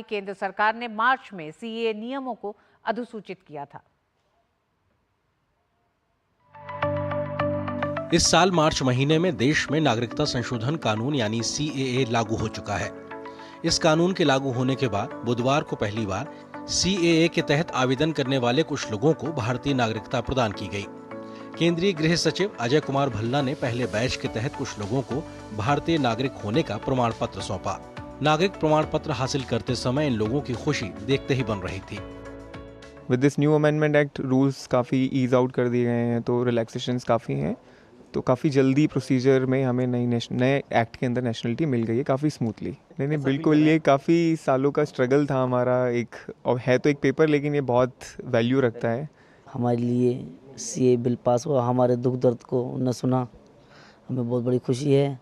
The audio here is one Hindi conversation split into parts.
केंद्र सरकार ने मार्च में सीएए नियमों को अधिसूचित किया था। इस साल मार्च महीने में देश में नागरिकता संशोधन कानून यानी सीएए लागू हो चुका है। इस कानून के लागू होने के बाद बुधवार को पहली बार सीएए के तहत आवेदन करने वाले कुछ लोगों को भारतीय नागरिकता प्रदान की गई। केंद्रीय गृह सचिव अजय कुमार भल्ला ने पहले बैच के तहत कुछ लोगों को भारतीय नागरिक होने का प्रमाण पत्र सौंपा। नागरिक प्रमाण पत्र हासिल करते समय इन लोगों की खुशी देखते ही बन रही थी। With this new amendment act rules काफ़ी ईज आउट कर दिए गए हैं, तो रिलैक्सेशंस काफ़ी हैं, तो काफ़ी जल्दी प्रोसीजर में हमें नए एक्ट के अंदर नेशनलिटी मिल गई है काफ़ी स्मूथली। नहीं बिल्कुल, ये काफ़ी सालों का स्ट्रगल था हमारा, एक और है तो एक पेपर, लेकिन ये बहुत वैल्यू रखता है हमारे लिए। सीए बिल पास हुआ, हमारे दुख दर्द को न सुना, हमें बहुत बड़ी खुशी है।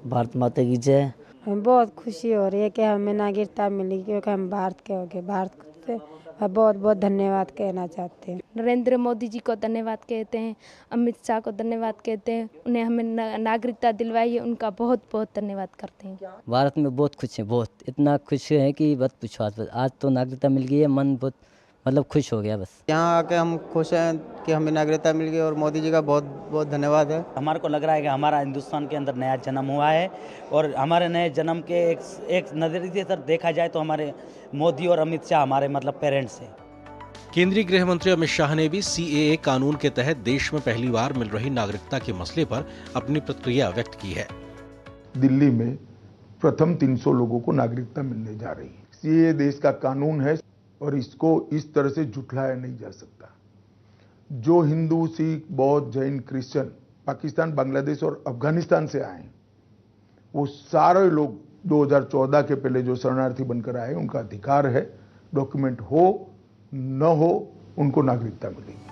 भारत माता की जय। हमें बहुत खुशी हो रही है कि हमें नागरिकता मिली, क्योंकि हम भारत के हो गए। भारत से बहुत बहुत धन्यवाद कहना चाहते हैं। नरेंद्र मोदी जी को धन्यवाद कहते हैं, अमित शाह को धन्यवाद कहते हैं, उन्हें हमें नागरिकता दिलवाई है, उनका बहुत बहुत धन्यवाद करते हैं। भारत में बहुत खुश है, बहुत इतना खुश है कि बस पूछो। आज तो नागरिकता मिल गई है, मन बहुत मतलब खुश हो गया। बस यहाँ आके हम खुश हैं कि हमें नागरिकता मिल गई और मोदी जी का बहुत बहुत धन्यवाद है। हमारे को लग रहा है कि हमारा हिंदुस्तान के अंदर नया जन्म हुआ है, और हमारे नए जन्म के एक नजरिए से देखा जाए तो हमारे मोदी और अमित शाह हमारे मतलब पेरेंट्स हैं। केंद्रीय गृह मंत्री अमित शाह ने भी सीएए कानून के तहत देश में पहली बार मिल रही नागरिकता के मसले पर अपनी प्रतिक्रिया व्यक्त की है। दिल्ली में प्रथम 300 लोगों को नागरिकता मिलने जा रही है। सीएए देश का कानून है और इसको इस तरह से झुठलाया नहीं जा सकता। जो हिंदू, सिख, बौद्ध, जैन, क्रिश्चियन पाकिस्तान, बांग्लादेश और अफगानिस्तान से आए, वो सारे लोग 2014 के पहले जो शरणार्थी बनकर आए, उनका अधिकार है, डॉक्यूमेंट हो न हो उनको नागरिकता मिलेगी।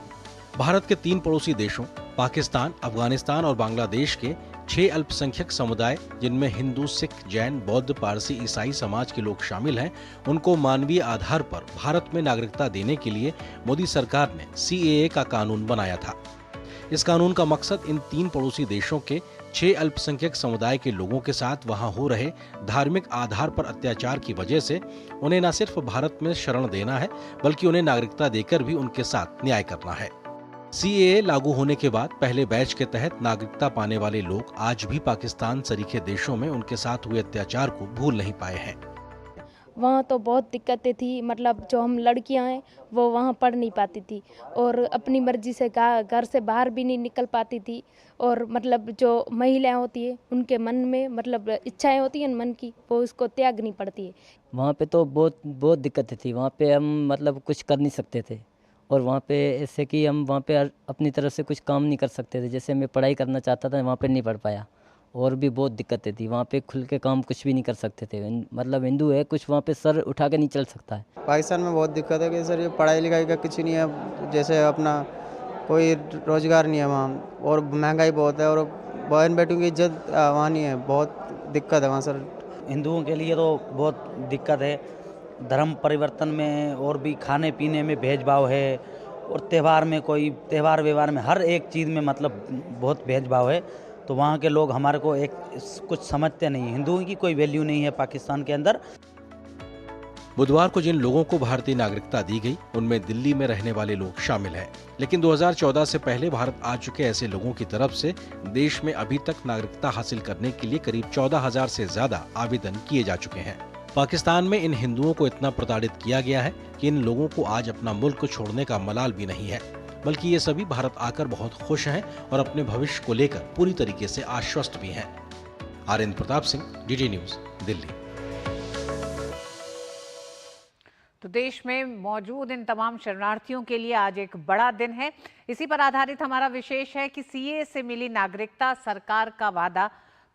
भारत के 3 पड़ोसी देशों पाकिस्तान, अफगानिस्तान और बांग्लादेश के 6 अल्पसंख्यक समुदाय, जिनमें हिंदू, सिख, जैन, बौद्ध, पारसी, ईसाई समाज के लोग शामिल हैं, उनको मानवीय आधार पर भारत में नागरिकता देने के लिए मोदी सरकार ने सीएए का कानून बनाया था। इस कानून का मकसद इन 3 पड़ोसी देशों के 6 अल्पसंख्यक समुदाय के लोगों के साथ वहां हो रहे धार्मिक आधार पर अत्याचार की वजह से उन्हें न सिर्फ भारत में शरण देना है, बल्कि उन्हें नागरिकता देकर भी उनके साथ न्याय करना है। सीएए लागू होने के बाद पहले बैच के तहत नागरिकता पाने वाले लोग आज भी पाकिस्तान सरीखे देशों में उनके साथ हुए अत्याचार को भूल नहीं पाए हैं। वहाँ तो बहुत दिक्कतें थी, मतलब जो हम लड़कियां हैं वो वहाँ पढ़ नहीं पाती थी, और अपनी मर्जी से घर से बाहर भी नहीं निकल पाती थी, और मतलब जो महिलाएं होती है उनके मन में मतलब इच्छाएं होती हैं मन की, वो उसको त्यागनी पड़ती है। वहाँ पे तो बहुत दिक्कतें थी। वहाँ पे हम मतलब कुछ कर नहीं सकते थे, और वहाँ पे ऐसे कि हम वहाँ पे अपनी तरफ से कुछ काम नहीं कर सकते थे। जैसे मैं पढ़ाई करना चाहता था, वहाँ पे नहीं पढ़ पाया, और भी बहुत दिक्कतें थी। वहाँ पे खुल के काम कुछ भी नहीं कर सकते थे, मतलब हिंदू है, कुछ वहाँ पे सर उठा के नहीं चल सकता है। पाकिस्तान में बहुत दिक्कत है कि सर ये पढ़ाई लिखाई का कुछ नहीं है, जैसे अपना कोई रोजगार नहीं है वहाँ, और महंगाई बहुत है, और बहन बेटियों की इज्जत वहाँ नहीं है, बहुत दिक्कत है वहाँ सर। हिंदुओं के लिए तो बहुत दिक्कत है, धर्म परिवर्तन में और भी खाने पीने में भेदभाव है, और त्यौहार में कोई त्यौहार व्यवहार में हर एक चीज़ में मतलब बहुत भेदभाव है। तो वहाँ के लोग हमारे को एक कुछ समझते नहीं, हिंदुओं की कोई वैल्यू नहीं है पाकिस्तान के अंदर। बुधवार को जिन लोगों को भारतीय नागरिकता दी गई, उनमें दिल्ली में रहने वाले लोग शामिल हैं। लेकिन 2014 से पहले भारत आ चुके ऐसे लोगों की तरफ से देश में अभी तक नागरिकता हासिल करने के लिए करीब 14,000 से ज्यादा आवेदन किए जा चुके हैं। पाकिस्तान में इन हिंदुओं को इतना प्रताड़ित किया गया है कि इन लोगों को आज अपना मुल्क छोड़ने का मलाल भी नहीं है, बल्कि ये सभी भारत आकर बहुत खुश हैं और अपने भविष्य को लेकर पूरी तरीके से आश्वस्त भी हैं। RN. Pratap Singh, DD news, Delhi. तो देश में मौजूद इन तमाम शरणार्थियों के लिए आज एक बड़ा दिन है। इसी पर आधारित हमारा विशेष है कि सीए से मिली नागरिकता, सरकार का वादा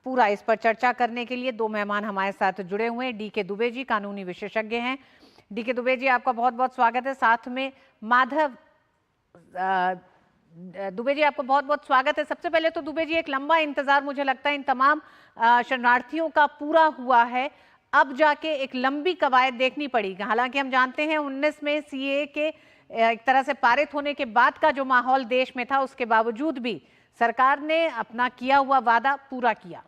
पूरा। इस पर चर्चा करने के लिए 2 मेहमान हमारे साथ जुड़े हुए हैं। डी के दुबे जी कानूनी विशेषज्ञ हैं। डी के दुबे जी, आपका बहुत बहुत स्वागत है। साथ में माधव दुबे जी, आपको बहुत बहुत स्वागत है। सबसे पहले तो दुबे जी, एक लंबा इंतजार मुझे लगता है इन तमाम शरणार्थियों का पूरा हुआ है, अब जाके एक लंबी कवायद देखनी पड़ेगी। हालांकि हम जानते हैं 19 में सीए के एक तरह से पारित होने के बाद का जो माहौल देश में था, उसके बावजूद भी सरकार ने अपना किया हुआ वादा पूरा किया।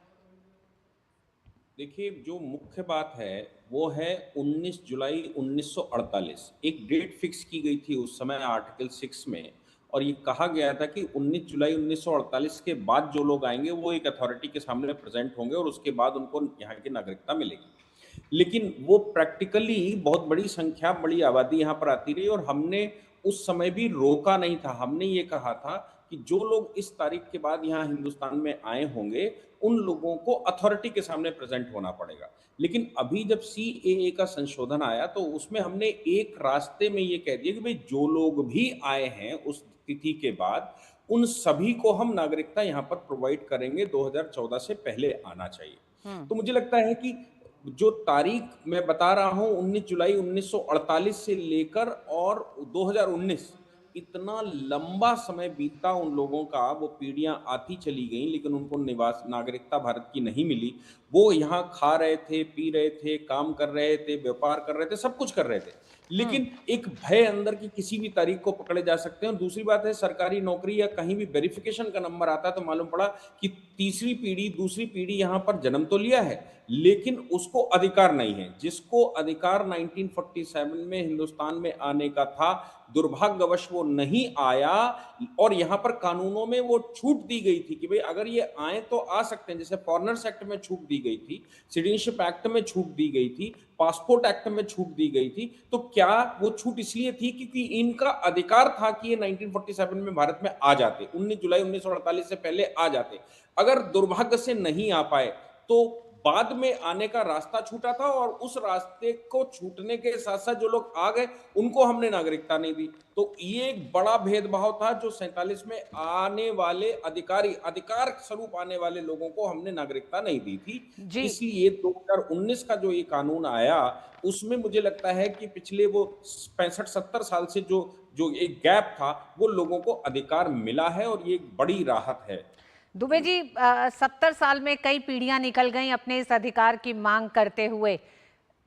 देखिए, जो मुख्य बात है वो है 19 जुलाई 1948। एक डेट फिक्स की गई थी उस समय आर्टिकल 6 में, और ये कहा गया था कि 19 जुलाई 1948 के बाद जो लोग आएंगे वो एक अथॉरिटी के सामने प्रेजेंट होंगे और उसके बाद उनको यहाँ की नागरिकता मिलेगी। लेकिन वो प्रैक्टिकली बहुत बड़ी संख्या, बड़ी आबादी यहाँ पर आती रही, और हमने उस समय भी रोका नहीं था। हमने ये कहा था कि जो लोग इस तारीख के बाद यहाँ हिंदुस्तान में आए होंगे उन लोगों को अथॉरिटी के सामने प्रेजेंट होना पड़ेगा। लेकिन अभी जब सीएए का संशोधन आया तो उसमें हमने एक रास्ते में ये कह दिया कि भाई जो लोग भी आए हैं उस तिथि के बाद उन सभी को हम नागरिकता यहाँ पर प्रोवाइड करेंगे, 2014 से पहले आना चाहिए। तो मुझे लगता है कि जो तारीख मैं बता रहा हूं 19 जुलाई 1948 से लेकर और 2019, इतना लंबा समय बीता उन लोगों का, वो पीढ़ियां आती चली गई लेकिन उनको निवास नागरिकता भारत की नहीं मिली। वो यहाँ खा रहे थे, पी रहे थे, काम कर रहे थे, व्यापार कर रहे थे, सब कुछ कर रहे थे, लेकिन एक भय अंदर की किसी भी तारीख को पकड़े जा सकते हैं। और दूसरी बात है, सरकारी नौकरी या कहीं भी वेरिफिकेशन का नंबर आता है तो मालूम पड़ा कि तीसरी पीढ़ी, दूसरी पीढ़ी यहाँ पर जन्म तो लिया है लेकिन उसको अधिकार नहीं है। जिसको अधिकार 1947 में हिंदुस्तान में आने का था, दुर्भाग्यवश वो नहीं आया, और यहाँ पर कानूनों में वो छूट दी गई थी कि भाई अगर ये आए तो आ सकते हैं। जैसे फॉरेनर्स एक्ट में छूट दी गई थी, सिटीजनशिप एक्ट में छूट दी गई थी, पासपोर्ट एक्ट में छूट दी गई थी। तो क्या वो छूट इसलिए थी क्योंकि इनका अधिकार था कि ये 1947 में भारत में आ जाते, 19 जुलाई 1948 से पहले आ जाते। अगर दुर्भाग्य से नहीं आ पाए तो बाद में आने का रास्ता छूटा था, और उस रास्ते को छूटने के साथ साथ जो लोग आ गए उनको हमने नागरिकता नहीं दी। तो ये एक बड़ा भेदभाव था जो 47 में आने वाले अधिकार स्वरूप आने वाले लोगों को हमने नागरिकता नहीं दी थी। इसलिए 2019 का जो ये कानून आया उसमें मुझे लगता है कि पिछले वो 65-70 साल से जो एक गैप था वो लोगों को अधिकार मिला है, और ये एक बड़ी राहत है। दुबे जी, 70 साल में कई पीढ़ियां निकल गई अपने इस अधिकार की मांग करते हुए।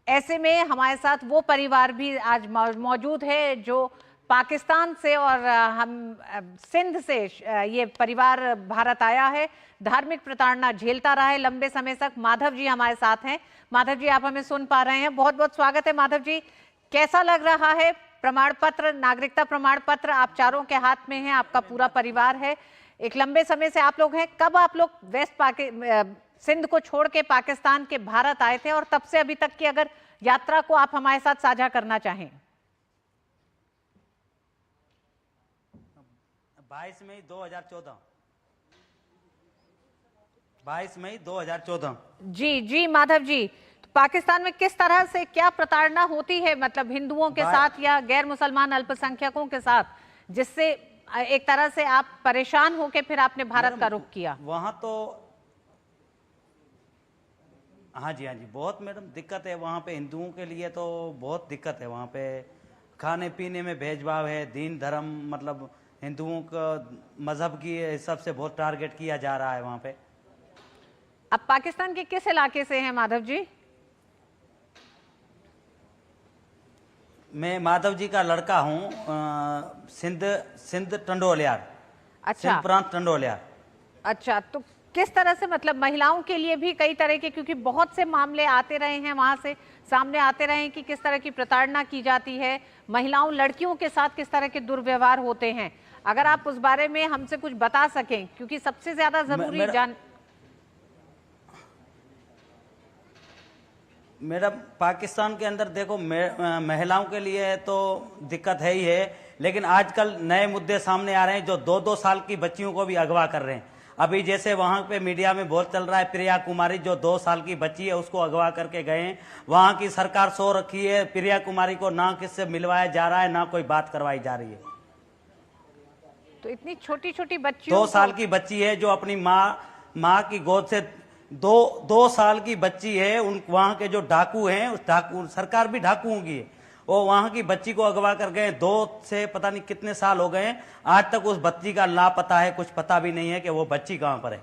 ऐसे में हमारे साथ वो परिवार भी आज मौजूद है जो पाकिस्तान से और हम सिंध से ये परिवार भारत आया है, धार्मिक प्रताड़ना झेलता रहा है लंबे समय तक। माधव जी हमारे साथ हैं। माधव जी, आप हमें सुन पा रहे हैं? बहुत बहुत स्वागत है माधव जी। कैसा लग रहा है प्रमाण पत्र, नागरिकता प्रमाण पत्र आप चारों के हाथ में है, आपका पूरा परिवार है, एक लंबे समय से आप लोग हैं। कब आप लोग सिंध को छोड़ के पाकिस्तान के भारत आए थे, और तब से अभी तक की अगर यात्रा को आप हमारे साथ साझा करना चाहें? 22 मई 2014। 22 मई 2014। जी माधव जी, तो पाकिस्तान में किस तरह से क्या प्रताड़ना होती है, मतलब हिंदुओं के साथ या गैर मुसलमान अल्पसंख्यकों के साथ, जिससे एक तरह से आप परेशान होके फिर आपने भारत का रुख किया? वहां तो हाँ जी, बहुत मैडम दिक्कत है वहाँ पे। हिंदुओं के लिए तो बहुत दिक्कत है वहाँ पे। खाने पीने में भेदभाव है, दीन धर्म, मतलब हिंदुओं का मजहब की हिसाब से बहुत टारगेट किया जा रहा है वहाँ पे। अब पाकिस्तान के किस इलाके से हैं माधव जी? मैं माधव जी का लड़का हूँ, सिंध टंडोलियार। अच्छा, सिंध प्रांत टंडोलियार। अच्छा, तो किस तरह से, मतलब महिलाओं के लिए भी कई तरह के, क्योंकि बहुत से मामले आते रहे हैं वहां से, सामने आते रहे हैं कि किस तरह की प्रताड़ना की जाती है, महिलाओं लड़कियों के साथ किस तरह के दुर्व्यवहार होते हैं। अगर आप उस बारे में हमसे कुछ बता सकें, क्योंकि सबसे ज्यादा जरूरी मेरा पाकिस्तान के अंदर देखो महिलाओं के लिए तो दिक्कत है ही है, लेकिन आजकल नए मुद्दे सामने आ रहे हैं जो 2-2 साल की बच्चियों को भी अगवा कर रहे हैं। अभी जैसे वहां पे मीडिया में बहुत चल रहा है, प्रिया कुमारी जो 2 साल की बच्ची है उसको अगवा करके गए हैं। वहां की सरकार सो रखी है, प्रिया कुमारी को ना किससे मिलवाया जा रहा है ना कोई बात करवाई जा रही है। तो इतनी छोटी छोटी बच्चियों 2 साल की बच्ची है जो अपनी माँ की गोद से 2 साल की बच्ची है। उन वहां के जो डाकू हैं, उस डाकू सरकार भी डाकुओं की है, वो वहां की बच्ची को अगवा कर गए। 2 से पता नहीं कितने साल हो गए, आज तक उस बच्ची का लापता है, कुछ पता भी नहीं है कि वो बच्ची कहां पर है।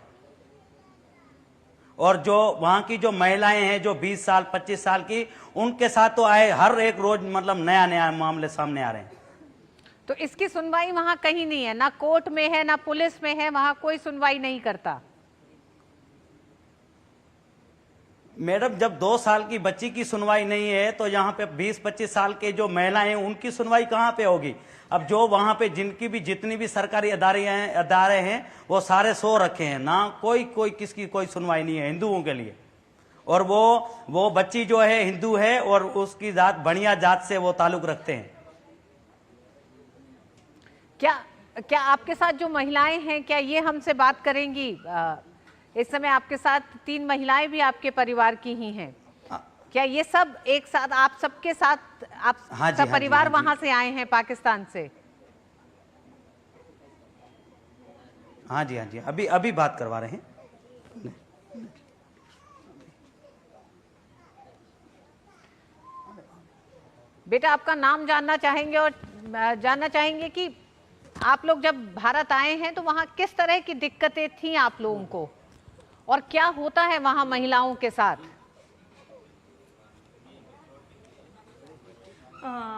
और जो वहां की जो महिलाएं हैं जो 20 साल 25 साल की, उनके साथ तो आए हर एक रोज मतलब नया नया मामले सामने आ रहे हैं। तो इसकी सुनवाई वहां कहीं नहीं है, ना कोर्ट में है ना पुलिस में है, वहां कोई सुनवाई नहीं करता। मैडम, जब 2 साल की बच्ची की सुनवाई नहीं है तो यहाँ पे 20-25 साल के जो महिलाएं हैं उनकी सुनवाई कहाँ पे होगी? अब जो वहाँ पे जितनी भी सरकारी अदारे हैं वो सारे सो रखे हैं ना, कोई किसकी कोई सुनवाई नहीं है हिंदुओं के लिए। और वो बच्ची जो है हिंदू है और उसकी जात बनिया जात से वो ताल्लुक रखते हैं। क्या आपके साथ जो महिलाएं हैं, क्या ये हमसे बात करेंगी? इस समय आपके साथ 3 महिलाएं भी आपके परिवार की ही हैं। क्या ये सब एक साथ आप सबके साथ आप सब परिवार वहां से आए हैं पाकिस्तान से? हाँ जी, अभी बात करवा रहे हैं। बेटा, आपका नाम जानना चाहेंगे और जानना चाहेंगे कि आप लोग जब भारत आए हैं तो वहां किस तरह की दिक्कतें थी आप लोगों को, और क्या होता है वहां महिलाओं के साथ?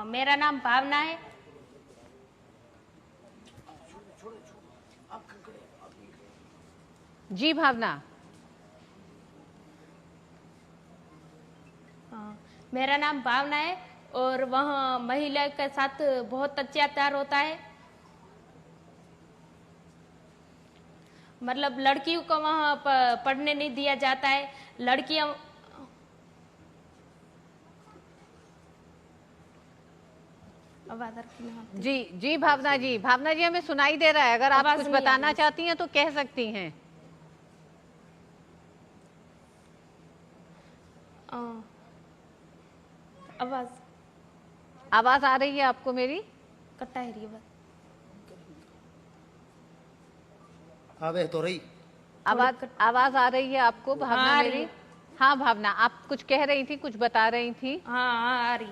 मेरा नाम भावना है। जी भावना। मेरा नाम भावना है और वहाँ महिला के साथ बहुत अत्याचार होता है। मतलब लड़कियों को वहाँ पढ़ने नहीं दिया जाता है। लड़कियां जी भावना जी हमें सुनाई दे रहा है। अगर आप कुछ बताना चाहती हैं तो कह सकती हैं। आवाज आ रही है आपको मेरी? कट्टा है ये बात। आवे तो रही आवाज आ रही है आपको भावना मेरी? हाँ भावना, आप कुछ कह रही थी, कुछ बता रही थी। हाँ आ रही।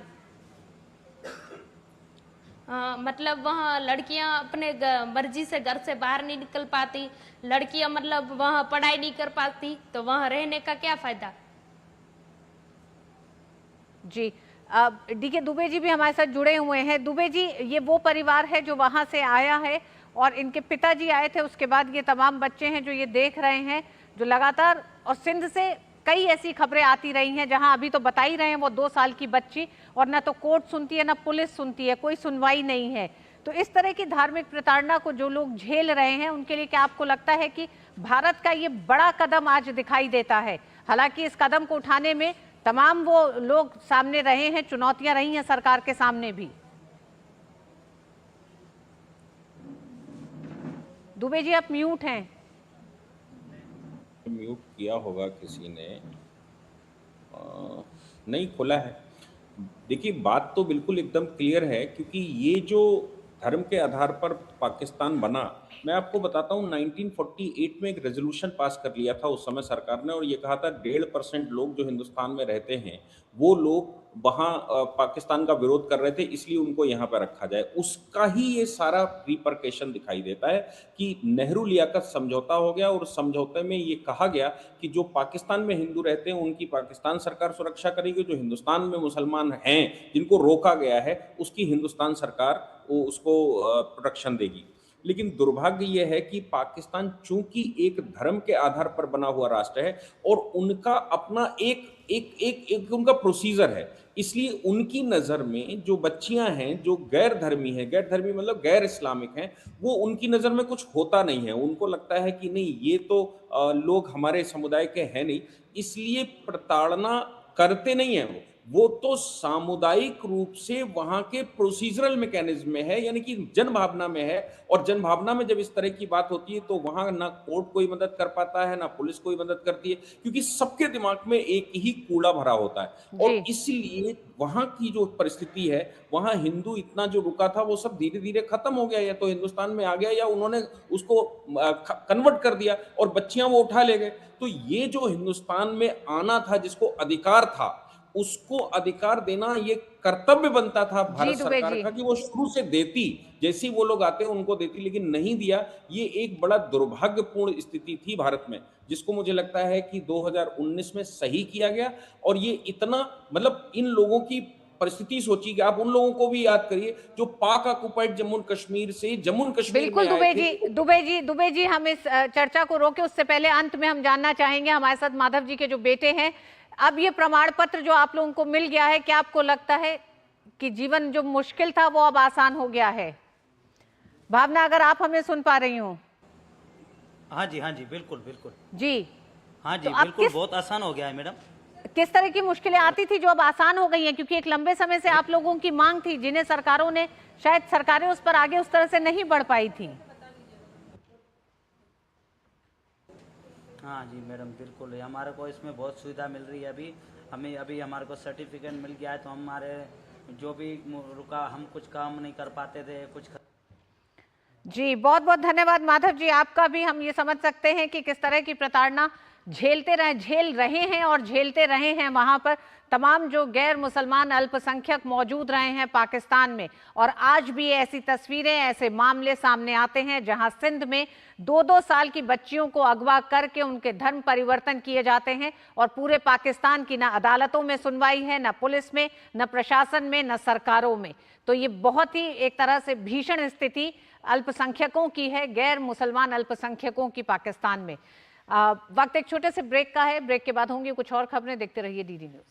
मतलब वहाँ लड़कियां अपने मर्जी से घर से बाहर नहीं निकल पाती। लड़कियां मतलब वहाँ पढ़ाई नहीं कर पाती, तो वहाँ रहने का क्या फायदा? जी, डीके दुबे जी भी हमारे साथ जुड़े हुए हैं। दुबे जी, ये वो परिवार है जो वहां से आया है और इनके पिताजी आए थे, उसके बाद ये तमाम बच्चे हैं जो ये देख रहे हैं, जो लगातार, और सिंध से कई ऐसी खबरें आती रही हैं जहां अभी तो बता ही रहे हैं वो 2 साल की बच्ची, और ना तो कोर्ट सुनती है ना पुलिस सुनती है, कोई सुनवाई नहीं है। तो इस तरह की धार्मिक प्रताड़ना को जो लोग झेल रहे हैं उनके लिए क्या आपको लगता है कि भारत का ये बड़ा कदम आज दिखाई देता है? हालांकि इस कदम को उठाने में तमाम वो लोग सामने रहे हैं, चुनौतियां रही हैं सरकार के सामने भी। दुबे जी, आप म्यूट हैं। म्यूट किया होगा किसी ने, नहीं खोला है। देखिए, बात तो बिल्कुल एकदम क्लियर है, क्योंकि ये जो धर्म के आधार पर पाकिस्तान बना, मैं आपको बताता हूँ 1948 में एक रेजोल्यूशन पास कर लिया था उस समय सरकार ने, और ये कहा था 1.5% लोग जो हिंदुस्तान में रहते हैं वो लोग वहाँ पाकिस्तान का विरोध कर रहे थे, इसलिए उनको यहाँ पर रखा जाए। उसका ही ये सारा रिपरकेशन दिखाई देता है कि नेहरू लियाकत समझौता हो गया, और समझौते में ये कहा गया कि जो पाकिस्तान में हिंदू रहते हैं उनकी पाकिस्तान सरकार सुरक्षा करेगी, जो हिंदुस्तान में मुसलमान हैं जिनको रोका गया है उसकी हिंदुस्तान सरकार वो उसको प्रोटेक्शन देगी। लेकिन दुर्भाग्य यह है कि पाकिस्तान चूंकि एक धर्म के आधार पर बना हुआ राष्ट्र है और उनका अपना एक उनका प्रोसीजर है, इसलिए उनकी नज़र में जो बच्चियां हैं जो गैर धर्मी मतलब गैर इस्लामिक हैं, वो उनकी नज़र में कुछ होता नहीं है। उनको लगता है कि नहीं, ये तो लोग हमारे समुदाय के हैं नहीं, इसलिए प्रताड़ना करते नहीं है। वो तो सामुदायिक रूप से वहां के प्रोसीजरल मैकेनिज्म में है, यानी कि जनभावना में है, और जनभावना में जब इस तरह की बात होती है तो वहां ना कोर्ट कोई मदद कर पाता है ना पुलिस कोई मदद करती है, क्योंकि सबके दिमाग में एक ही कूड़ा भरा होता है। और इसलिए वहां की जो परिस्थिति है, वहां हिंदू इतना जो रुका था वो सब धीरे धीरे खत्म हो गया, या तो हिंदुस्तान में आ गया या उन्होंने उसको कन्वर्ट कर दिया और बच्चियां वो उठा ले गए। तो ये जो हिंदुस्तान में आना था, जिसको अधिकार था, उसको अधिकार देना ये कर्तव्य बनता था भारत सरकार का कि वो शुरू से देती, जैसे वो लोग आते हैं उनको देती, लेकिन नहीं दिया। ये एक बड़ा दुर्भाग्यपूर्ण स्थिति थी भारत में, जिसको मुझे लगता है कि 2019 में सही किया गया। और ये इतना, मतलब इन लोगों की परिस्थिति सोचिए कि आप उन लोगों को भी याद करिए जो पाक ऑक्युपाइड जम्मू कश्मीर से जम्मू कश्मीर बिल्कुल दुबे जी हम इस चर्चा को रोके उससे पहले अंत में हम जानना चाहेंगे, हमारे साथ माधव जी के जो बेटे हैं, अब ये प्रमाण पत्र जो आप लोगों को मिल गया है, क्या आपको लगता है कि जीवन जो मुश्किल था वो अब आसान हो गया है? भावना, अगर आप हमें सुन पा रही हो? हाँ जी, बिल्कुल बिल्कुल जी। हाँ जी, तो आप बिल्कुल बहुत आसान हो गया है मैडम। किस तरह की मुश्किलें आती थी जो अब आसान हो गई हैं? क्योंकि एक लंबे समय से आप लोगों की मांग थी, जिन्हें सरकारों ने, शायद सरकारें उस पर आगे उस तरह से नहीं बढ़ पाई थी। हाँ जी मैडम, बिल्कुल हमारे को इसमें बहुत सुविधा मिल रही है। अभी हमारे को सर्टिफिकेट मिल गया है, तो हमारे जो भी रुका, हम कुछ काम नहीं कर पाते थे कुछ। जी, बहुत बहुत धन्यवाद माधव जी, आपका भी। हम ये समझ सकते हैं कि किस तरह की प्रताड़ना झेल रहे हैं और झेलते रहे हैं वहां पर तमाम जो गैर मुसलमान अल्पसंख्यक मौजूद रहे हैं पाकिस्तान में। और आज भी ऐसी तस्वीरें, ऐसे मामले सामने आते हैं जहां सिंध में 2-2 साल की बच्चियों को अगवा करके उनके धर्म परिवर्तन किए जाते हैं और पूरे पाकिस्तान की ना अदालतों में सुनवाई है, ना पुलिस में, न प्रशासन में, न सरकारों में। तो ये बहुत ही एक तरह से भीषण स्थिति अल्पसंख्यकों की है, गैर मुसलमान अल्पसंख्यकों की पाकिस्तान में। वक्त एक छोटे से ब्रेक का है। ब्रेक के बाद होंगी कुछ और खबरें। देखते रहिए डीडी न्यूज।